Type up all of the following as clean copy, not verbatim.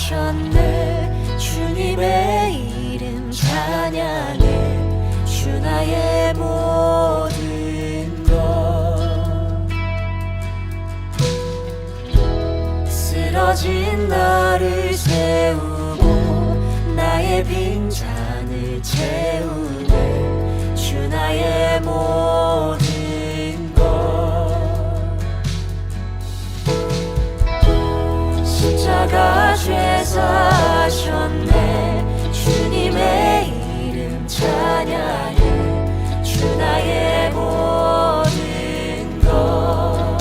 하셨네. 주님의 이름 찬양해. 주 나의 모든 것. 쓰러진 나를 세우고 나의 빈잔을 채우네. 주 나의 모든 것. 십자가 죄사하셨네. 주님의 이름 찬양해. 주 나의 모든 것.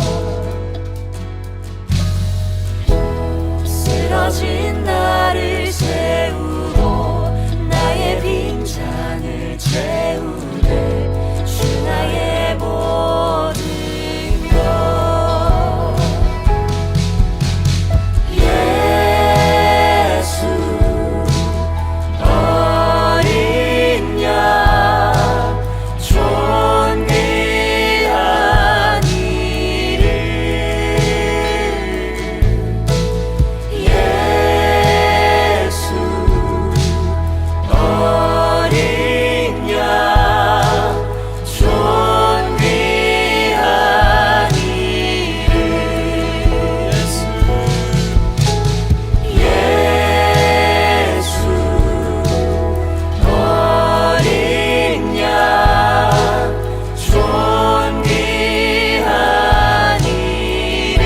쓰러진 나를 세우고 나의 빈잔을 채우네. 주 나의 모든 것. 예수 어린 양 존귀한 이름. 예수 어린 양 존귀한 이름.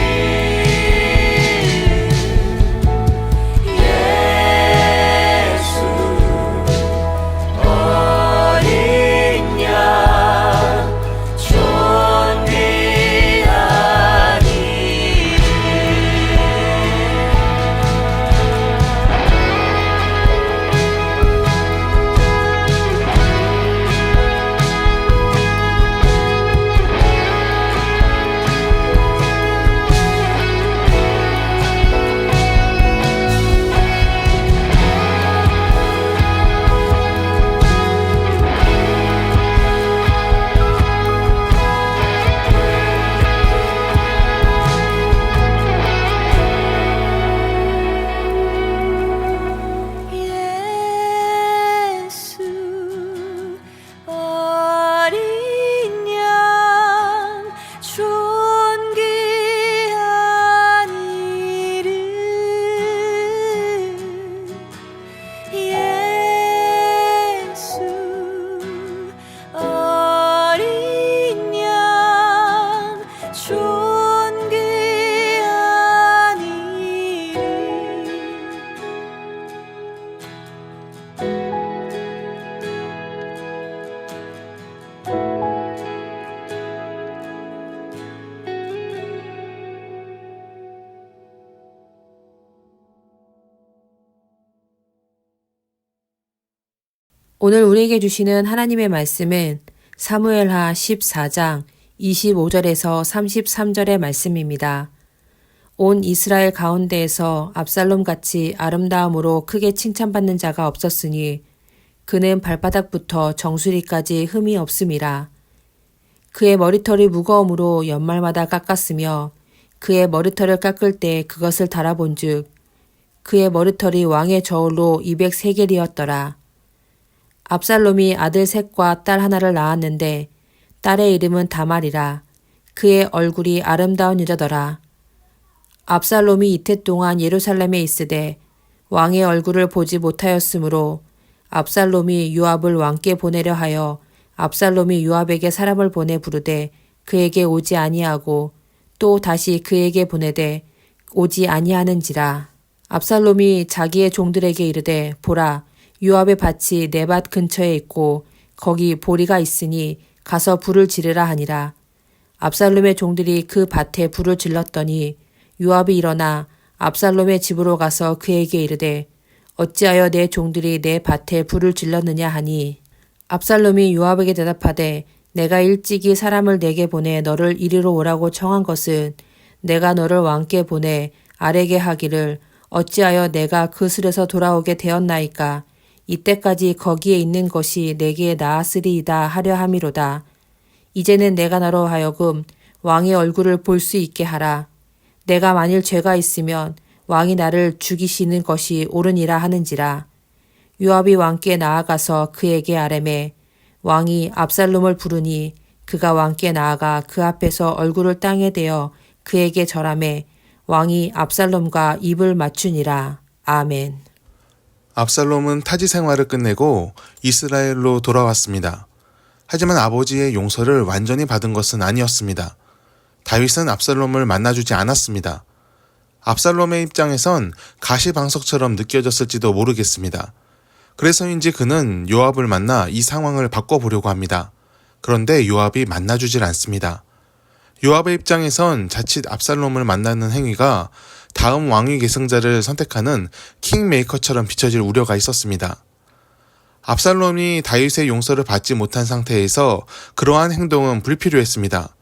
예수 어린 양 존귀한 이름. 예수 어린 양 존귀한 이름. 예수 어린 양 존귀한 이름. 예수 어린 양 존귀한 이름. 오늘 우리에게 주시는 하나님의 말씀은 사무엘하 14장 25절에서 33절의 말씀입니다. 온 이스라엘 가운데에서 압살롬같이 아름다움으로 크게 칭찬받는 자가 없었으니 그는 발바닥부터 정수리까지 흠이 없음이라. 그의 머리털이 무거움으로 연말마다 깎았으며 그의 머리털을 깎을 때 그것을 달아본즉 그의 머리털이 왕의 저울로 200세겔이었더라. 압살롬이 아들 셋과 딸 하나를 낳았는데 딸의 이름은 다말이라. 그의 얼굴이 아름다운 여자더라. 압살롬이 이태 동안 예루살렘에 있으되 왕의 얼굴을 보지 못하였으므로 압살롬이 요압을 왕께 보내려 하여 압살롬이 요압에게 사람을 보내 부르되 그에게 오지 아니하고 또 다시 그에게 보내되 오지 아니하는지라. 압살롬이 자기의 종들에게 이르되 보라 요압의 밭이 내 밭 근처에 있고 거기 보리가 있으니 가서 불을 지르라 하니라. 압살롬의 종들이 그 밭에 불을 질렀더니 요압이 일어나 압살롬의 집으로 가서 그에게 이르되 어찌하여 내 종들이 내 밭에 불을 질렀느냐 하니 압살롬이 요압에게 대답하되 내가 일찍이 사람을 내게 보내 너를 이리로 오라고 청한 것은 내가 너를 왕께 보내 아뢰게 하기를 어찌하여 내가 그 술에서 돌아오게 되었나이까. 이때까지 거기에 있는 것이 내게 나았으리이다 하려 함이로다. 이제는 내가 너로 하여금 왕의 얼굴을 볼 수 있게 하라. 내가 만일 죄가 있으면 왕이 나를 죽이시는 것이 옳으니라 하는지라. 요압이 왕께 나아가서 그에게 아뢰매 왕이 압살롬을 부르니 그가 왕께 나아가 그 앞에서 얼굴을 땅에 대어 그에게 절하매 왕이 압살롬과 입을 맞추니라. 아멘. 압살롬은 타지 생활을 끝내고 이스라엘로 돌아왔습니다. 하지만 아버지의 용서를 완전히 받은 것은 아니었습니다. 다윗은 압살롬을 만나주지 않았습니다. 압살롬의 입장에선 가시방석처럼 느껴졌을지도 모르겠습니다. 그래서인지 그는 요압을 만나 이 상황을 바꿔보려고 합니다. 그런데 요압이 만나주질 않습니다. 요압의 입장에선 자칫 압살롬을 만나는 행위가 다음 왕위 계승자를 선택하는 킹메이커처럼 비춰질 우려가 있었습니다. 압살롬이 다윗의 용서를 받지 못한 상태에서 그러한 행동은 불필요했습니다.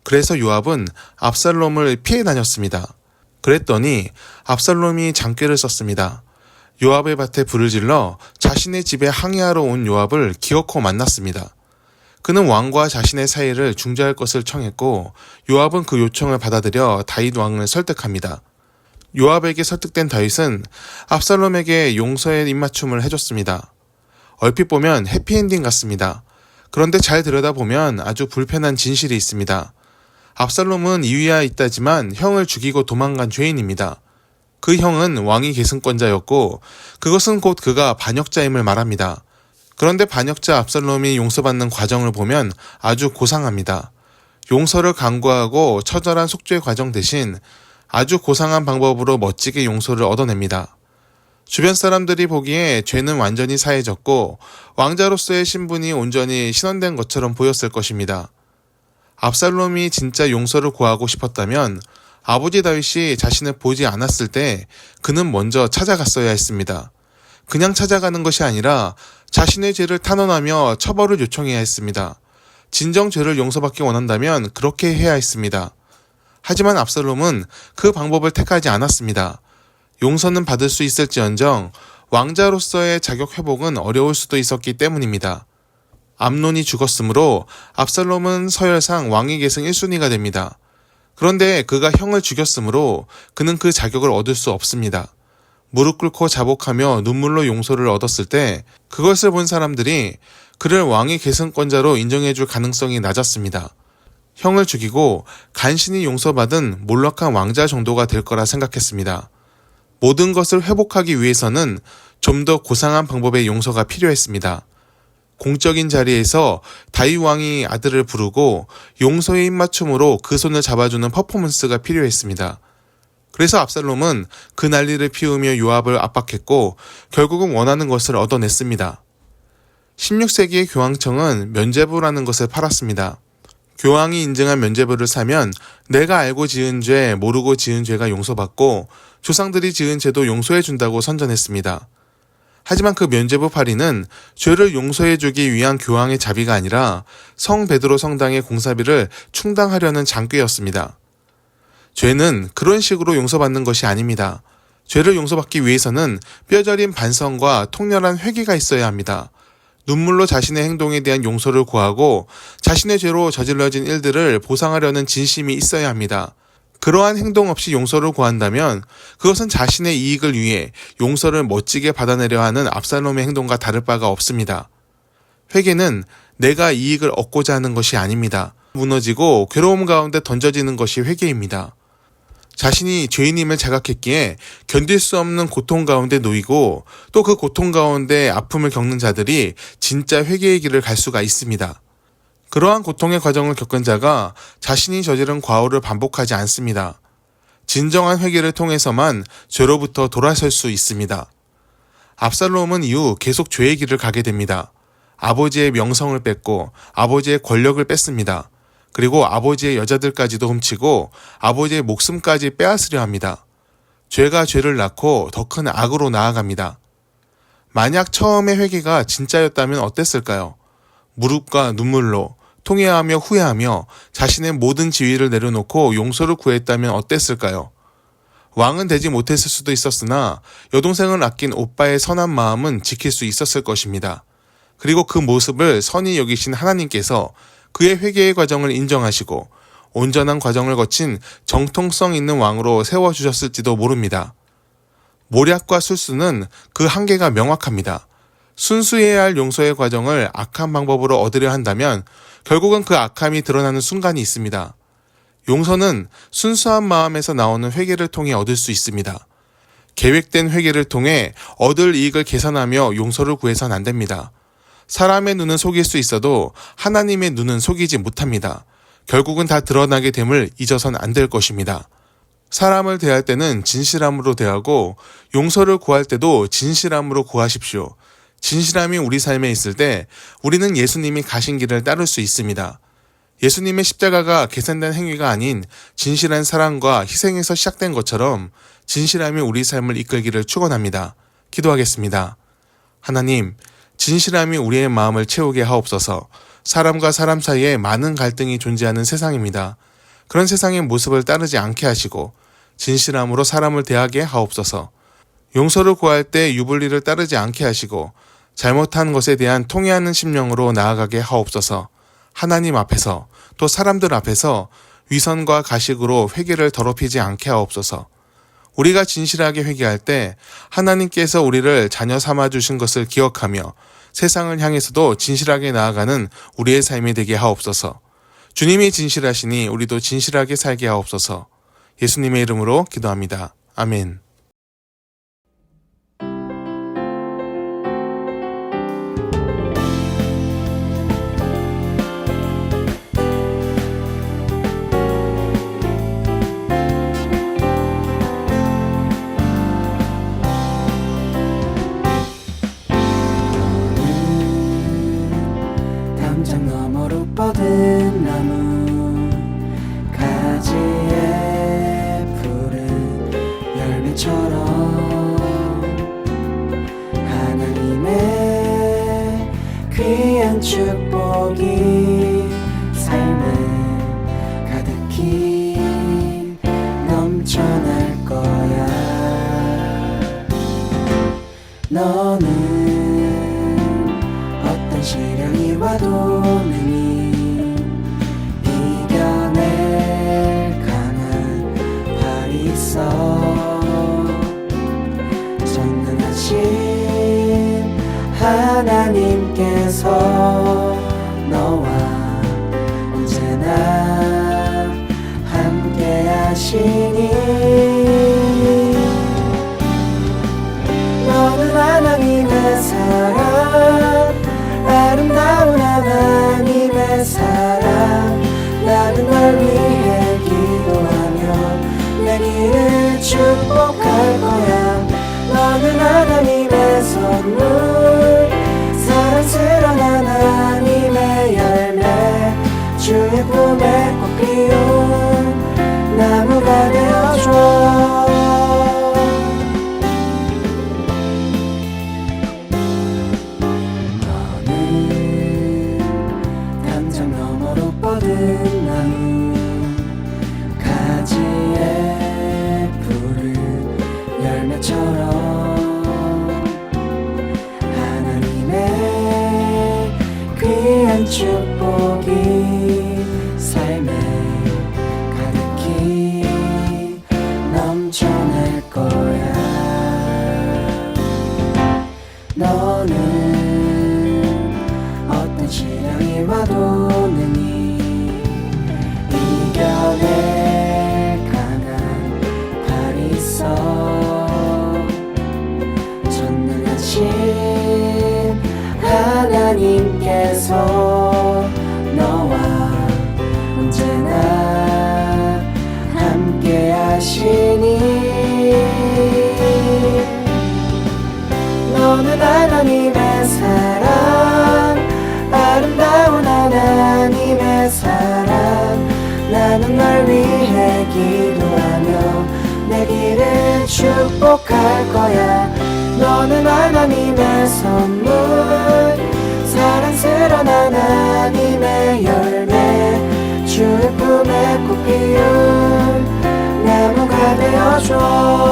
그래서 요압은 압살롬을 피해 다녔습니다. 그랬더니 압살롬이 장꾀를 썼습니다. 요압의 밭에 불을 질러 자신의 집에 항의하러 온 요압을 기어코 만났습니다. 그는 왕과 자신의 사이를 중재할 것을 청했고 요압은 그 요청을 받아들여 다윗 왕을 설득합니다. 요압에게 설득된 다윗은 압살롬에게 용서의 입맞춤을 해줬습니다. 얼핏 보면 해피엔딩 같습니다. 그런데 잘 들여다보면 아주 불편한 진실이 있습니다. 압살롬은 이유야 있다지만 형을 죽이고 도망간 죄인입니다. 그 형은 왕위 계승권자였고 그것은 곧 그가 반역자임을 말합니다. 그런데 반역자 압살롬이 용서받는 과정을 보면 아주 고상합니다. 용서를 강구하고 처절한 속죄 과정 대신 아주 고상한 방법으로 멋지게 용서를 얻어냅니다. 주변 사람들이 보기에 죄는 완전히 사해졌고 왕자로서의 신분이 온전히 신원된 것처럼 보였을 것입니다. 압살롬이 진짜 용서를 구하고 싶었다면 아버지 다윗이 자신을 보지 않았을 때 그는 먼저 찾아갔어야 했습니다. 그냥 찾아가는 것이 아니라 자신의 죄를 탄원하며 처벌을 요청해야 했습니다. 진정 죄를 용서받기 원한다면 그렇게 해야 했습니다. 하지만 압살롬은 그 방법을 택하지 않았습니다. 용서는 받을 수 있을지언정 왕자로서의 자격 회복은 어려울 수도 있었기 때문입니다. 암논이 죽었으므로 압살롬은 서열상 왕위 계승 1순위가 됩니다. 그런데 그가 형을 죽였으므로 그는 그 자격을 얻을 수 없습니다. 무릎 꿇고 자복하며 눈물로 용서를 얻었을 때 그것을 본 사람들이 그를 왕위 계승권자로 인정해줄 가능성이 낮았습니다. 형을 죽이고 간신히 용서받은 몰락한 왕자 정도가 될 거라 생각했습니다. 모든 것을 회복하기 위해서는 좀 더 고상한 방법의 용서가 필요했습니다. 공적인 자리에서 다윗 왕이 아들을 부르고 용서의 입맞춤으로 그 손을 잡아주는 퍼포먼스가 필요했습니다. 그래서 압살롬은 그 난리를 피우며 요압을 압박했고 결국은 원하는 것을 얻어냈습니다. 16세기의 교황청은 면죄부라는 것을 팔았습니다. 교황이 인증한 면죄부를 사면 내가 알고 지은 죄, 모르고 지은 죄가 용서받고 조상들이 지은 죄도 용서해준다고 선전했습니다. 하지만 그 면죄부 팔이는 죄를 용서해주기 위한 교황의 자비가 아니라 성 베드로 성당의 공사비를 충당하려는 장꾀였습니다. 죄는 그런 식으로 용서받는 것이 아닙니다. 죄를 용서받기 위해서는 뼈저린 반성과 통렬한 회개가 있어야 합니다. 눈물로 자신의 행동에 대한 용서를 구하고 자신의 죄로 저질러진 일들을 보상하려는 진심이 있어야 합니다. 그러한 행동 없이 용서를 구한다면 그것은 자신의 이익을 위해 용서를 멋지게 받아내려 하는 압살롬의 행동과 다를 바가 없습니다. 회개는 내가 이익을 얻고자 하는 것이 아닙니다. 무너지고 괴로움 가운데 던져지는 것이 회개입니다. 자신이 죄인임을 자각했기에 견딜 수 없는 고통 가운데 놓이고 또 그 고통 가운데 아픔을 겪는 자들이 진짜 회개의 길을 갈 수가 있습니다. 그러한 고통의 과정을 겪은 자가 자신이 저지른 과오를 반복하지 않습니다. 진정한 회개를 통해서만 죄로부터 돌아설 수 있습니다. 압살롬은 이후 계속 죄의 길을 가게 됩니다. 아버지의 명성을 뺏고 아버지의 권력을 뺐습니다. 그리고 아버지의 여자들까지도 훔치고 아버지의 목숨까지 빼앗으려 합니다. 죄가 죄를 낳고 더 큰 악으로 나아갑니다. 만약 처음의 회개가 진짜였다면 어땠을까요? 무릎과 눈물로 통회하며 후회하며 자신의 모든 지위를 내려놓고 용서를 구했다면 어땠을까요? 왕은 되지 못했을 수도 있었으나 여동생을 아낀 오빠의 선한 마음은 지킬 수 있었을 것입니다. 그리고 그 모습을 선히 여기신 하나님께서 그의 회개의 과정을 인정하시고 온전한 과정을 거친 정통성 있는 왕으로 세워주셨을지도 모릅니다. 모략과 술수는 그 한계가 명확합니다. 순수해야 할 용서의 과정을 악한 방법으로 얻으려 한다면 결국은 그 악함이 드러나는 순간이 있습니다. 용서는 순수한 마음에서 나오는 회개를 통해 얻을 수 있습니다. 계획된 회개를 통해 얻을 이익을 계산하며 용서를 구해서는 안 됩니다. 사람의 눈은 속일 수 있어도 하나님의 눈은 속이지 못합니다. 결국은 다 드러나게 됨을 잊어선 안 될 것입니다. 사람을 대할 때는 진실함으로 대하고 용서를 구할 때도 진실함으로 구하십시오. 진실함이 우리 삶에 있을 때 우리는 예수님이 가신 길을 따를 수 있습니다. 예수님의 십자가가 계산된 행위가 아닌 진실한 사랑과 희생에서 시작된 것처럼 진실함이 우리 삶을 이끌기를 축원합니다. 기도하겠습니다. 하나님, 진실함이 우리의 마음을 채우게 하옵소서. 사람과 사람 사이에 많은 갈등이 존재하는 세상입니다. 그런 세상의 모습을 따르지 않게 하시고 진실함으로 사람을 대하게 하옵소서. 용서를 구할 때 유불리를 따르지 않게 하시고 잘못한 것에 대한 통회하는 심령으로 나아가게 하옵소서. 하나님 앞에서 또 사람들 앞에서 위선과 가식으로 회개를 더럽히지 않게 하옵소서. 우리가 진실하게 회개할 때 하나님께서 우리를 자녀 삼아 주신 것을 기억하며 세상을 향해서도 진실하게 나아가는 우리의 삶이 되게 하옵소서. 주님이 진실하시니 우리도 진실하게 살게 하옵소서. 예수님의 이름으로 기도합니다. 아멘. 담장 너머로 뻗은 나무 가지에 푸른 열매처럼 하나님의 귀한 축복이 삶을 가득히 넘쳐날 거야. 너는 시련이 와도 능히 이겨낼 강한 발이 있어. 전능하신 하나님께서 너와 언제나 함께 하시니 너는 하나님의 사랑, 아름다운 하나님의 사랑. 나는 널 위해 기도하며 내 길을 축복할 거야. 너는 하나님의 선물, 사랑스러운 하나님의 열매, 주의 꿈에 꽃 피운 나무가 되어줘. 뻗은 나무 가지에 푸른 열매처럼 하나님의 귀한 축복이 삶에 가득히 넘쳐날 거야. 너는 어떤 시련이 와도 능히 이겨낼 강한 발이 있어. 전능하신 하나님께서 너와 언제나 함께 하시니 너는 하나님의 사랑, 아름다운 하나님의 사랑. 나는 널 위해 기도하며 내 길을 축복할 거야. 너는 하나님의 선물, 사랑스러운 하나님의 열매, 주의 품에 꽃 피운 나무가 되어줘.